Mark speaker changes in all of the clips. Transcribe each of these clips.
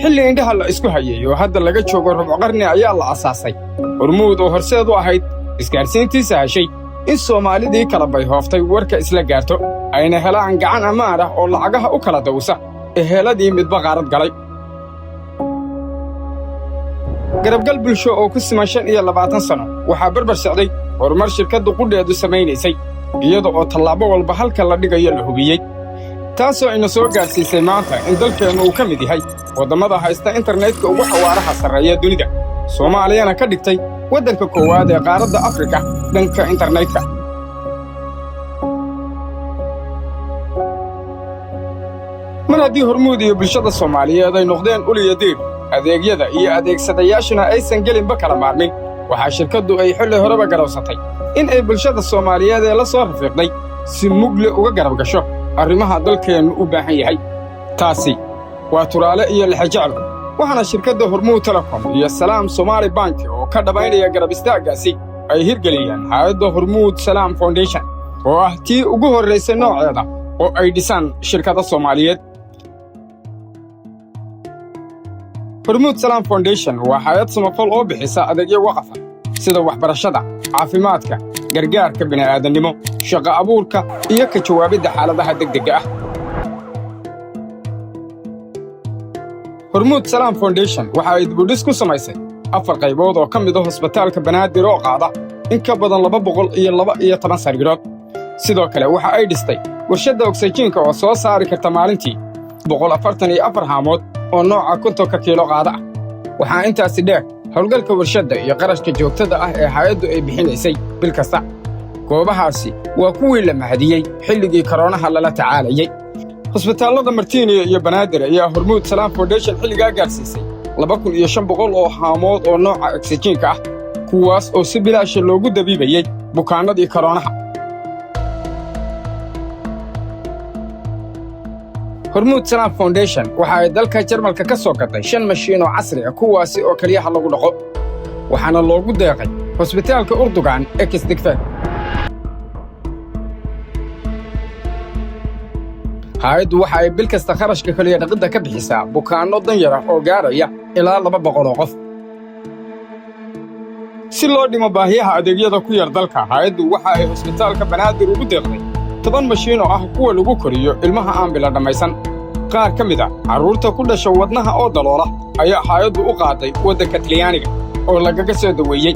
Speaker 1: xilli indhaha la isku hayay oo hadda laga joogo rubuc qarni ayaa la asaasay Hormuud oo horseed u ahayd isgaarsiintiisa heshay in Soomaalidii kala bayhooftay warka isla gaarto ayna helaan gacan ammaan ah oo lacagaha u kala dawsa eheladii midba qaarad galay garabgal bulsho oo ku siman 25 sano waxaa barbar socday horumar shirkaddu qudheedu samaynaysay iyada oo tallaabo walba halka la dhigayo la hubiyey taasoo ina soo gaarsiisay maanta in dalkeennu uu ka mid yahay waddamada haysta internetka ugu xawaaraha sarreeya dunida Soomaaliyana ka dhigtay waddanka koowaad ee qaaradda Afrika dhanka internetka mar haddii Hormuud iyo bulshada Soomaaliyeed ay noqdeen uliyadiib adeegyada iyo adeegsadayaashuna aysan gelinba kala maarmin waxaa shirkaddu ay xilli horeba garowsatay in ay bulshada Soomaaliyeed ee la soo rafiiqday si mugle uga garab gasho arrimaha dalkeennu u baahan yahay taasi waa turaale iyo lixajeclo waxaana shirkadda Hormuud Telecom iyo Salaam Somali Bank oo ka dhabaynaya garab istaagaasi ay hirgeliyeen hay'adda Hormuud Salaam Foundation oo ah tii ugu horreysay nooceeda oo ay dhisaan shirkadda Soomaaliyeed Hormuud Salaam Foundation waa hay'ad samafal oo bixisa adeegyo waqaf ah sida waxbarashada caafimaadka gargaarka bini'aadanimo shaqo abuurka iyo ka jawaabidda xaaladaha degdegga ah Hormuud Salaam Foundation waxa ay dib u dhis ku samaysay 4 qaybood oo ka mid ah Hospitaalka Banaadir oo qaada in ka badan 212 sariirood sidoo kale waxa ay dhistay warshadda oksijiinka oo soo saari karta maalintii 144 haamood oo nooca 50 kiilo qaada ah waxaa intaasi dheer howlgalka warshadda iyo qarashka joogtada ah ee hay'addu ay bixinaysay bil kasta goobahaasi waa kuwii la mahadiyey xilligii koronaha lala tacaalayay Hospitaalada Martiiniya iyo Banaadir ayaa Hormuud Salaam Foundation xilligaa gaarsiisay 2500 oo haamood oo nooca oksijiinka ah kuwaas oo si bilaash loogu dabiibayay bukaanadii koronaha Hormuud Salaam Foundation waxa ay dalka Jarmalka ka soo gatay 5 mashiin oo casri ah kuwaasi oo kaliya lagu dhaqo waxaana loogu deeqay Hospitaalka Urdugan ee Kisdigfeed hay'addu waxa ay bil kasta kharashka kaliya dhaqida ka bixisaa bukaanno danyar ah oo gaaraya ilaa 200 qof si loo dhimo baahiyaha adeegyada ku yar dalka hay'addu waxa ay Hospitaalka Banaadir ugu deeqday 10 mashiin oo ah kuwa lagu koriyo ilmaha aan bila dhamaysan qaar ka mid ah carruurta ku dhasha wadnaha oo daloola ayaa hay'addu u qaaday waddanka Talyaaniga oo lagaga soo daweeyay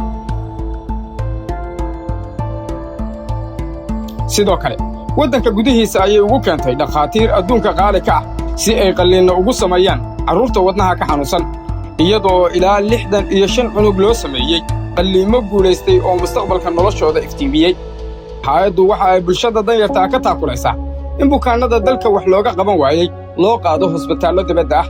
Speaker 1: sidoo kale waddanka gudihiisa ayay ugu keentay dhaqaatiir adduunka qaali ka ah si ay qalliinno ugu sameeyaan carruurta wadnaha ka xanuunsan iyadoo ilaa 65 cunug loo sameeyey qalliimo guulaystay oo mustaqbalka noloshooda iftiimiyey hay'addu waxa ay bulshada danyarta ka taakulaysaa in bukaanada dalka wax looga qaban waayay loo qaado hospitaallo dibadda ah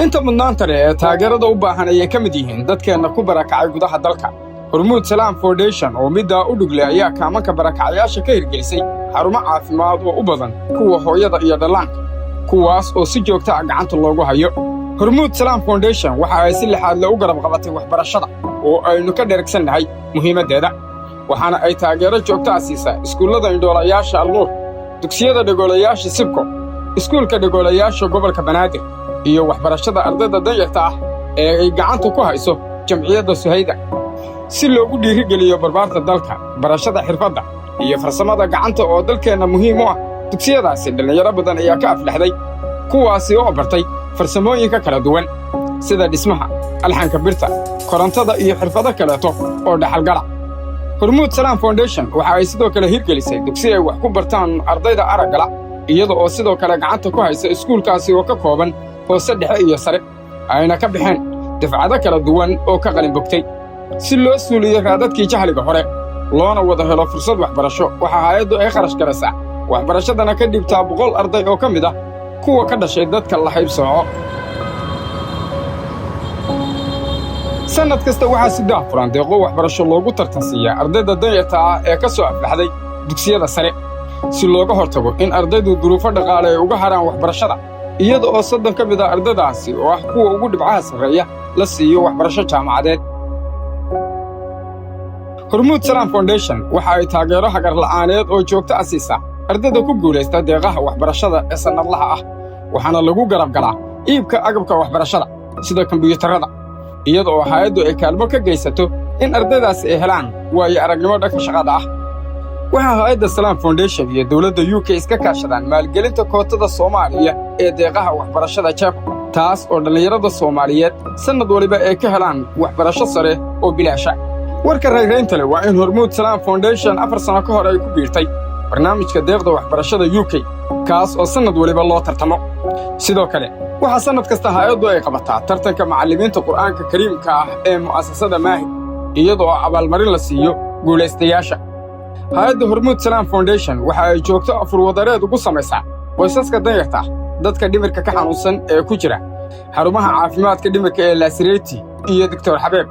Speaker 1: inta mudnaanta leh ee taageerada u baahan ayay ka mid yihiin dadkeenna ku barakacay gudaha dalka Hormuud Salaam Foundation oo midda u dhuglay ayaa kaamanka barakacayaasha ka hirgelisay xarumo caafimaad oo u badan kuwa hooyada iyo dhallaanka kuwaas oo si joogto ah gacanta loogu hayo Hormuud Salaam Foundation waxa ay si lixaad leh u garab qabatay waxbarashada oo aynu ka dheregsannahay muhiimadeeda waxaana ay taageero joogto ah siisaa iskuullada indhoolayaasha Alnuur dugsiyada dhagoolayaasha Sibko iskuulka dhagoolayaasha gobolka Banaadir iyo waxbarashada ardayda danyarta ah ee ay gacanta ku hayso jamciyadda Suhayda si loogu dhiirigeliyo barbaarta dalka barashada xirfadda iyo farsamada gacanta oo dalkeena muhiim u ah dugsiyadaasi dhalinyaro badan ayaa ka aflaxday kuwaasi oo bartay farsamooyinka kala duwan sida dhismaha alxanka birta korontada iyo xirfado kaleeto oo dhaxalgala Hormuud Salaam Foundation waxa ay sidoo kale hirgelisay dugsi ay wax ku bartaan ardayda aragala iyada oo sidoo kale gacanta ku haysa iskuulkaasi oo ka kooban hoose dhexe iyo sare ayna ka bixeen dafcado kala duwan oo ka qalin bogtay si loo suuliyo raadadkii jahliga hore loona wada helo fursad waxbarasho waxa hay'addu ay kharash garaysaa waxbarashadana ka dhibtaa 100 arday oo ka mid ah kuwa ka dhashay dadka la haybsooco sanad kasta waxaa si daahfuran deeqo waxbarasho loogu tartansiiyaa ardayda danyarta ah ee ka soo aflaxday dugsiyada sare si looga hortago in ardaydu duruufo dhaqaale ay uga haraan waxbarashada iyada oo 30 ka mid ah ardaydaasi oo ah kuwa ugu dhibcaha sarreeya la siiyo waxbarasho jaamacadeed Hormuud Salaam Foundation waxa ay taageero hagar la'aaneed oo joogto ah siisaa ardayda ku guulaysta deeqaha waxbarashada ee sanadlaha ah waxaana lagu garab galaa iibka agabka waxbarashada sida kombiyuutarada iyada oo hay'addu ay kaalmo ka geysato in ardaydaasi ay helaan waayo aragnimo dhanka shaqada ah. waxaa hay'adda Salaam Foundation iyo dowladda UK iska kaashadaan maalgelinta kootada Soomaaliya ee deeqaha waxbarashada JEB, taas oo dhallinyarada Soomaaliyeed sanad waliba ay ka helaan waxbarasho sare oo bilaash ah. warka raynta leh waa in Hormuud Salaam Foundation 4 sano ka hor ay ku biirtay barnaamijka deeqda waxbarashada UK, kaas oo sanad waliba loo tartamo. sidoo kale waxaa sanad kasta hay'addu ay qabataa tartanka macallimiinta Qur'aanka Kariimka ah ee mu'asasada Maahid iyadoo abaalmarin la siiyo guulaystayaasha. hay'adda Hormuud Salaam Foundation waxa ay joogto afur wadareed ugu samaysaa qoysaska danyarta ah, dadka dhimirka ka xanuunsan ee ku jira xarumaha caafimaadka dhimirka ee Laasreeti iyo Dr. Xabeeb,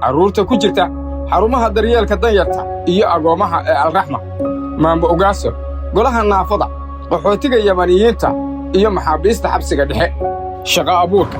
Speaker 1: carruurta ku jirta xarumaha daryeelka danyarta iyo agoomaha ee Al-Raxma, Maambo Ogaaso, golaha naafada, qaxootiga Yamaniyiinta iyo maxaabiista xabsiga dhexe. shaqo abuurka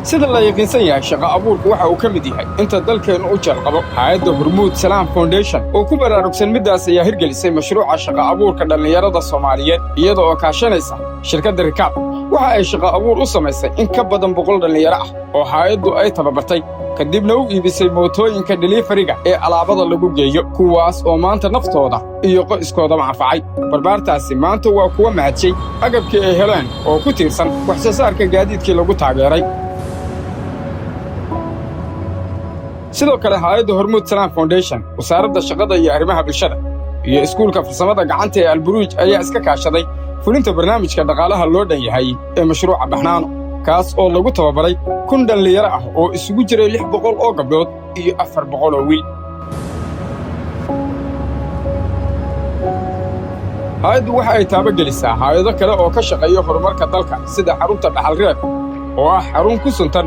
Speaker 1: sida la yaqiinsan yahay, shaqo abuurku waxa uu ka mid yahay inta dalkeennu u jeelqabo. hay'adda Hormuud Salaam Foundation oo ku baraarugsan middaas ayaa hirgelisay mashruuca shaqo abuurka dhallinyarada Soomaaliyeed iyada oo kaashanaysa shirkadda Rikaab. waxa ay shaqo abuur u samaysay in ka badan 100 dhallinyaro ah oo hay'addu ay tababartay kadibna u iibisay mootooyinka delivery-ga ee alaabada lagu geeyo, kuwaas oo maanta naftooda iyo qoyskooda manfacay. barbaartaasi maanta waa kuwa mahadiyey agabkii ay heleen oo ku tiirsan wax soo saarka gaadiidkii lagu taageeray. sidoo kale hay'adda Hormuud Salaam Foundation, wasaaradda shaqada iyo arrimaha bulshada iyo iskuulka farsamada gacanta ee Alburuuj ayaa iska kaashaday fulinta barnaamijka dhaqaalaha loo dhan yahay ee mashruuca Baxnaano, kaas oo lagu tababaray 1,000 dhallinyaro ah oo isugu jiray 600 oo gabdhood iyo 400 oo wiil. hay'addu waxa ay taabagelisaa hay'ado kale oo ka shaqeeya horumarka dalka sida xarunta Dhaxalreeb oo ah xarun ku suntan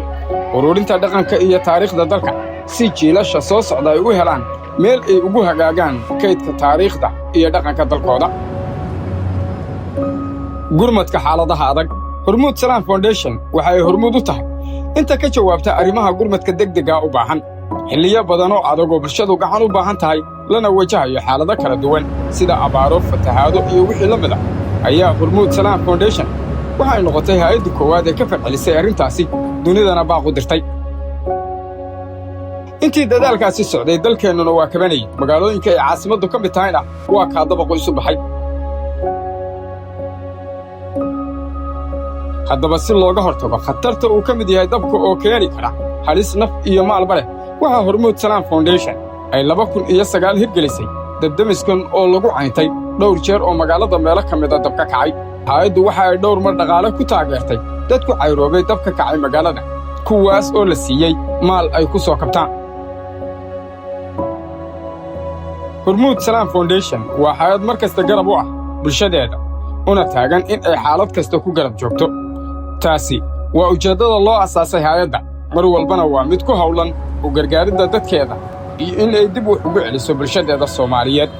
Speaker 1: ururinta dhaqanka iyo taariikhda dalka si jiilasha soo socda ay u helaan meel ay ugu hagaagaan kaydka taariikhda iyo dhaqanka dalkooda. gurmadka xaaladaha adag Hormuud Salaam Foundation waxa ay hormuud u tahay inta ka jawaabta arrimaha gurmadka degdega u baahan xilliyo badan oo adag oo bulshadu gacan u baahan tahay lana wajahayo xaalado kala duwan sida abaaro, fatahaado iyo wixii la mid ah. ayaa Hormuud Salaam Foundation waxa ay noqotay hay'adda koowaad ee ka falcelisay arrintaasi dunidana baaqu dirtay. intii dadaalkaasi socday, dalkeennuna waa kabanayay, magaalooyinka ay caasimaddu ka mid tahayna waa kaadabaqo isu baxay. haddaba si looga hortago khatarta uu ka mid yahay dabka oo keeni kara halis naf iyo maalba leh, waxaa Hormuud Salaam Foundation ay 2009 hirgelisay dabdamiskan oo lagu cayntay dhowr jeer oo magaalada meelo ka mid a dabka kacay. hay'addu waxa ay dhowr mar dhaqaale ku taageertay dadku cayroobay dabka kacay magaalada, kuwaas oo la siiyey maal ay ku soo kabtaan. Hormuud Salaam Foundation waa hay'ad mar kasta garab u ah bulshadeeda, una taagan in ay xaalad kasta ku garab joogto. taasi waa ujeeddada loo asaasay hay'adda, mar walbana waa mid ku hawlan u gargaaridda dadkeeda iyo in ay dib wax ugu celiso bulshadeeda Soomaaliyeed.